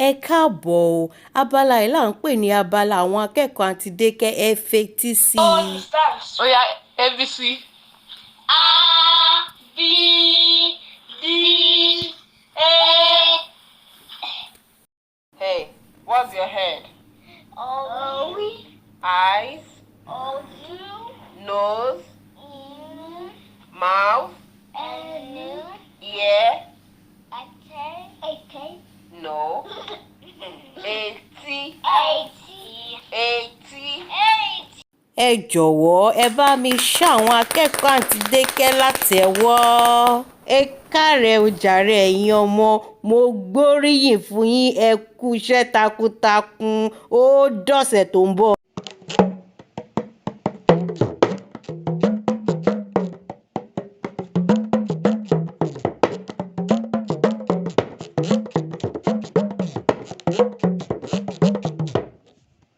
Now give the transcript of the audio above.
Ẹ káàbọ̀ o, abala yìí là ń pè ní abala àwọn akẹ́kọ̀ọ́ àtidékẹ́ ẹ fetí sí i. Ó yá, ABC. A, B, D, A. Hey, what's your head? O, Eyes, O, nose, E, mouth, N, ear, A, no, etí, Ẹ jọ̀wọ́ ẹ bá mi ṣá àwọn akẹ́kọ̀ọ́ àtidékẹ́ látẹ́wọ́. Ẹ káre o jàre ẹ̀yin ọmọ, mo gbóríyìn fún yín, ẹ kú iṣẹ́ takuntakun, ó dọ̀sẹ̀ tó ń bọ̀. Thank you.